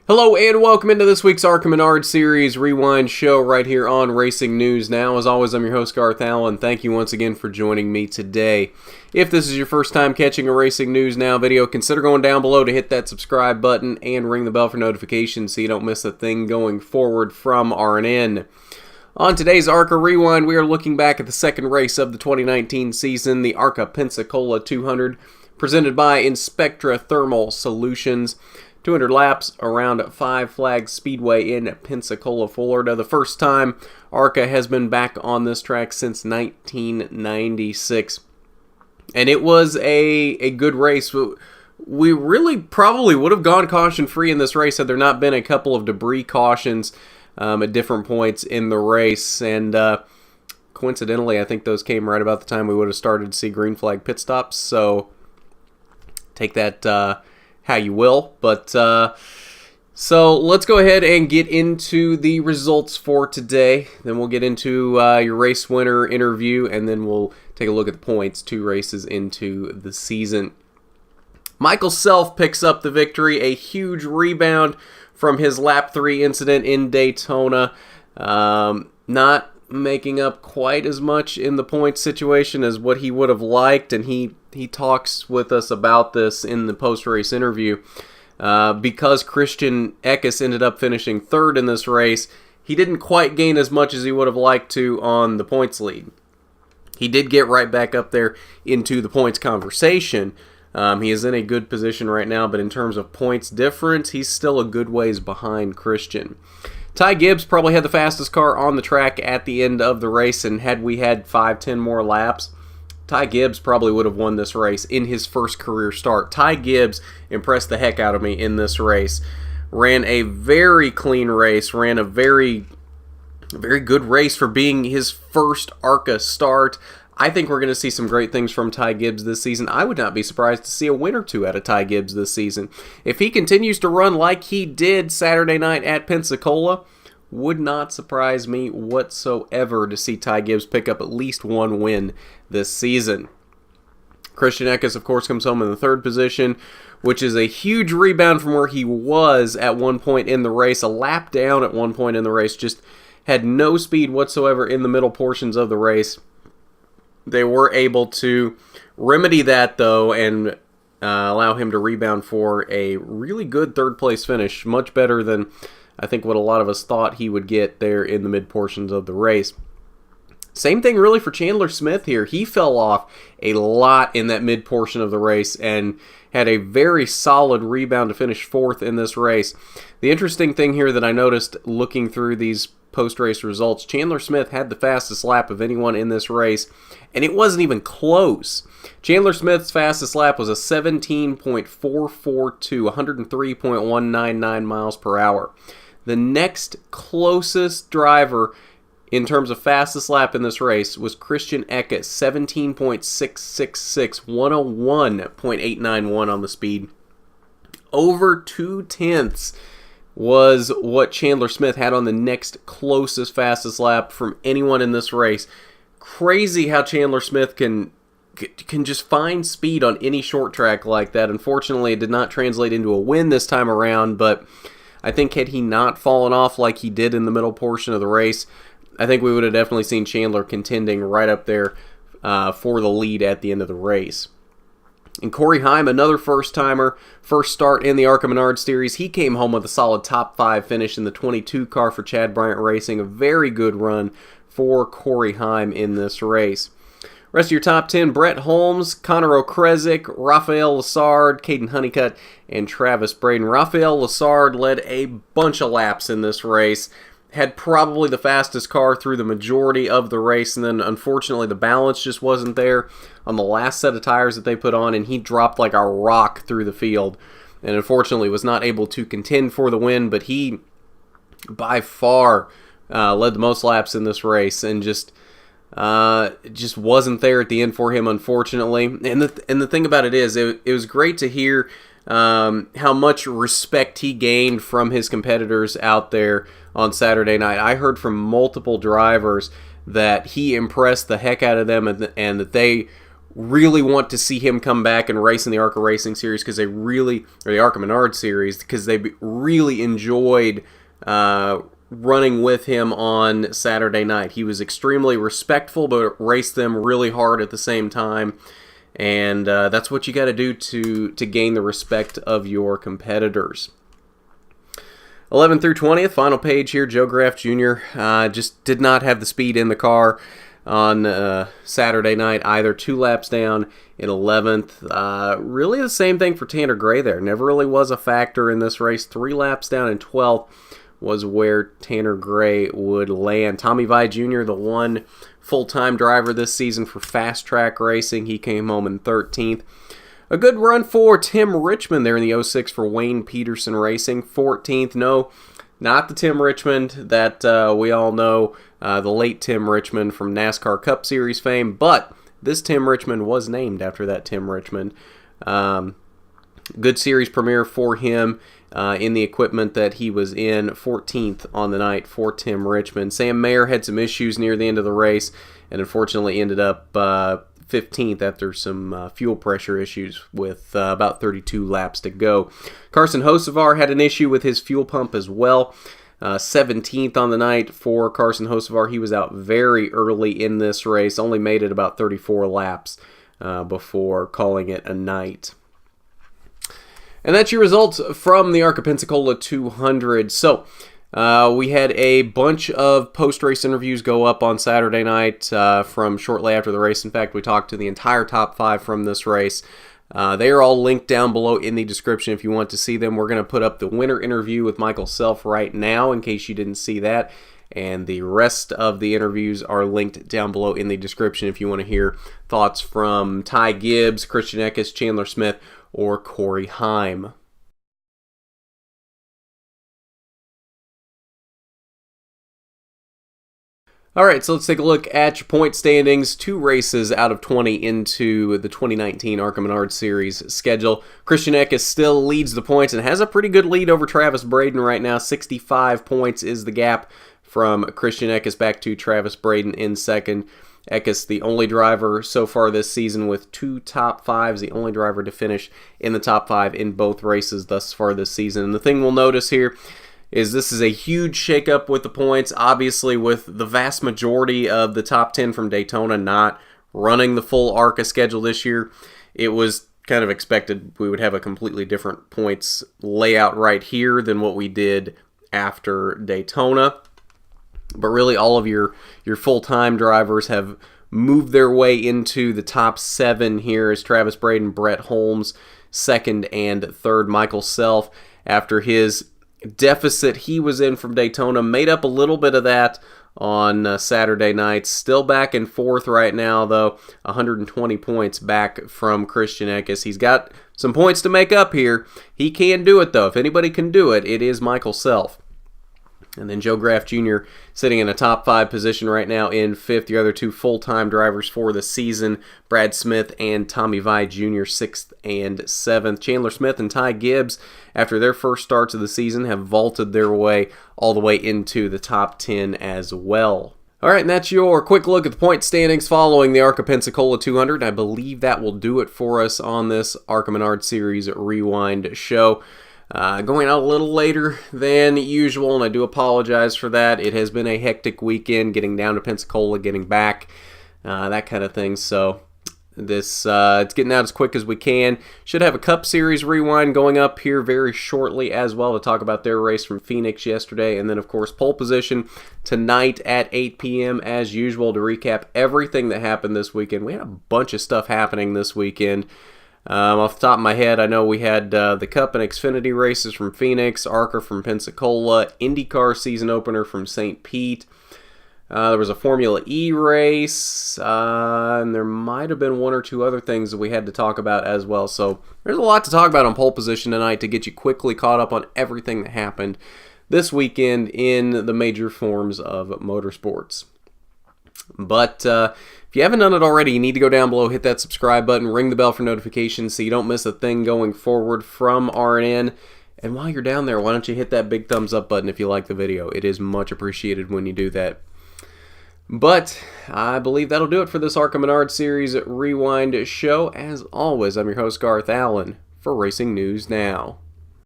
Hello and welcome into this week's ARCA Series Rewind show right here on Racing News Now. As always, I'm your host Garth Allen. Thank you once again for joining me today. If this is your first time catching a Racing News Now video, consider going down below to hit that subscribe button and ring the bell for notifications so you don't miss a thing going forward from R&N. On today's ARCA Rewind, we are looking back at the second race of the 2019 season, the ARCA Pensacola 200, presented by Inspectra Thermal Solutions. 200 laps around Five Flags Speedway in Pensacola, Florida. The first time ARCA has been back on this track since 1996. And it was a good race. We really probably would have gone caution-free in this race had there not been a couple of debris cautions at different points in the race. And coincidentally, I think those came right about the time we would have started to see green flag pit stops. So take that how you will, but so let's go ahead and get into the results for today. Then we'll get into your race winner interview, and then we'll take a look at the points 2 races into the season. Michael Self picks up the victory, a huge rebound from his lap 3 incident in Daytona. Not making up quite as much in the points situation as what he would have liked, and he talks with us about this in the post-race interview. Because Christian Eckes ended up finishing 3rd in this race, he didn't quite gain as much as he would have liked to on the points lead. He did get right back up there into the points conversation. He is in a good position right now, but in terms of points difference, he's still a good ways behind Christian. Ty Gibbs probably had the fastest car on the track at the end of the race, and had we had 5-10 more laps, Ty Gibbs probably would have won this race in his first career start. Ty Gibbs impressed the heck out of me in this race. Ran a very clean race, ran a very good race for being his first ARCA start. I think we're going to see some great things from Ty Gibbs this season. I would not be surprised to see a win or 2 out of Ty Gibbs this season. If he continues to run like he did Saturday night at Pensacola, would not surprise me whatsoever to see Ty Gibbs pick up at least 1 win this season. Christian Eckes, of course, comes home in the 3rd position, which is a huge rebound from where he was at one point in the race. A lap down at one point in the race, just had no speed whatsoever in the middle portions of the race. They were able to remedy that, though, and allow him to rebound for a really good 3rd place finish. Much better than I think what a lot of us thought he would get there in the mid portions of the race. Same thing really for Chandler Smith here. He fell off a lot in that mid portion of the race and had a very solid rebound to finish 4th in this race. The interesting thing here that I noticed looking through these post-race results, Chandler Smith had the fastest lap of anyone in this race, and it wasn't even close. Chandler Smith's fastest lap was a 17.442, 103.199 miles per hour. The next closest driver in terms of fastest lap in this race was Christian Eckes, 17.666, 101.891 on the speed. Over 2/10 was what Chandler Smith had on the next closest fastest lap from anyone in this race. Crazy how Chandler Smith can just find speed on any short track like that. Unfortunately, it did not translate into a win this time around, but I think had he not fallen off like he did in the middle portion of the race, I think we would have definitely seen Chandler contending right up there for the lead at the end of the race. And Corey Haim, another first-timer, first start in the ARCA Series. He came home with a solid top 5 finish in the 22 car for Chad Bryant Racing. A very good run for Corey Haim in this race. Rest of your top 10, Brett Holmes, Connor O'Kresick, Raphael Lessard, Caden Honeycutt, and Travis Braden. Raphael Lessard led a bunch of laps in this race. Had probably the fastest car through the majority of the race, and then unfortunately the balance just wasn't there on the last set of tires that they put on, and he dropped like a rock through the field, and unfortunately was not able to contend for the win, but he by far led the most laps in this race, and just wasn't there at the end for him, unfortunately. And the thing about it is, it was great to hear how much respect he gained from his competitors out there on Saturday night. I heard from multiple drivers that he impressed the heck out of them, and that they really want to see him come back and race in the ARCA Racing Series or the ARCA Menard Series, because they really enjoyed running with him on Saturday night. He was extremely respectful, but raced them really hard at the same time. And that's what you got to do to gain the respect of your competitors. 11th through 20th, final page here. Joe Graff Jr. Just did not have the speed in the car on Saturday night either. 2 laps down in 11th. Really the same thing for Tanner Gray there. Never really was a factor in this race. 3 laps down in 12th was where Tanner Gray would land. Tommy Vi Jr., the one full-time driver this season for Fast Track Racing, he came home in 13th. A good run for Tim Richmond there in the 06 for Wayne Peterson Racing. 14th, no, not the Tim Richmond that we all know, the late Tim Richmond from NASCAR Cup Series fame, but this Tim Richmond was named after that Tim Richmond. Good series premiere for him in the equipment that he was in. 14th on the night for Tim Richmond. Sam Mayer had some issues near the end of the race and unfortunately ended up 15th after some fuel pressure issues with about 32 laps to go. Carson Hocevar had an issue with his fuel pump as well. 17th on the night for Carson Hocevar. He was out very early in this race, only made it about 34 laps before calling it a night. And that's your results from the ARCA Pensacola 200. So we had a bunch of post-race interviews go up on Saturday night from shortly after the race. In fact, we talked to the entire top 5 from this race. They are all linked down below in the description if you want to see them. We're going to put up the winner interview with Michael Self right now in case you didn't see that. And the rest of the interviews are linked down below in the description if you want to hear thoughts from Ty Gibbs, Christian Eckes, Chandler Smith, or Corey Haim. Alright, so let's take a look at your point standings. 2 races out of 20 into the 2019 ARCA Menard Series schedule. Christian Eckes still leads the points and has a pretty good lead over Travis Braden right now. 65 points is the gap from Christian Eckes back to Travis Braden in second. Eckes, the only driver so far this season with 2 top 5s, the only driver to finish in the top 5 in both races thus far this season. And the thing we'll notice here is this is a huge shakeup with the points, obviously with the vast majority of the top 10 from Daytona not running the full ARCA schedule this year. It was kind of expected we would have a completely different points layout right here than what we did after Daytona. But really all of your full-time drivers have moved their way into the top 7 here as Travis Braden, Brett Holmes, 2nd and 3rd. Michael Self, after his deficit he was in from Daytona, made up a little bit of that on Saturday night. Still back in 4th right now, though. 120 points back from Christian Eckes. He's got some points to make up here. He can do it, though. If anybody can do it, it is Michael Self. And then Joe Graff Jr. sitting in a top 5 position right now in 5th. The other 2 full-time drivers for the season, Brad Smith and Tommy Vi Jr., 6th and 7th. Chandler Smith and Ty Gibbs, after their first starts of the season, have vaulted their way all the way into the top 10 as well. All right, and that's your quick look at the point standings following the ARCA Pensacola 200. I believe that will do it for us on this ARCA Menard Series Rewind show. Going out a little later than usual, and I do apologize for that. It has been a hectic weekend getting down to Pensacola, getting back, that kind of thing. So this it's getting out as quick as we can. Should have a Cup Series Rewind going up here very shortly as well to talk about their race from Phoenix yesterday. And then, of course, pole position tonight at 8 p.m. as usual to recap everything that happened this weekend. We had a bunch of stuff happening this weekend. Off the top of my head, I know we had the Cup and Xfinity races from Phoenix, ARCA from Pensacola, IndyCar season opener from St. Pete. There was a Formula E race, and there might have been 1 or 2 other things that we had to talk about as well. So there's a lot to talk about on pole position tonight to get you quickly caught up on everything that happened this weekend in the major forms of motorsports. But if you haven't done it already, you need to go down below, hit that subscribe button, ring the bell for notifications so you don't miss a thing going forward from RNN. And while you're down there, why don't you hit that big thumbs up button if you like the video? It is much appreciated when you do that. But I believe that'll do it for this ARCA Menard Series Rewind show. As always, I'm your host, Garth Allen, for Racing News Now.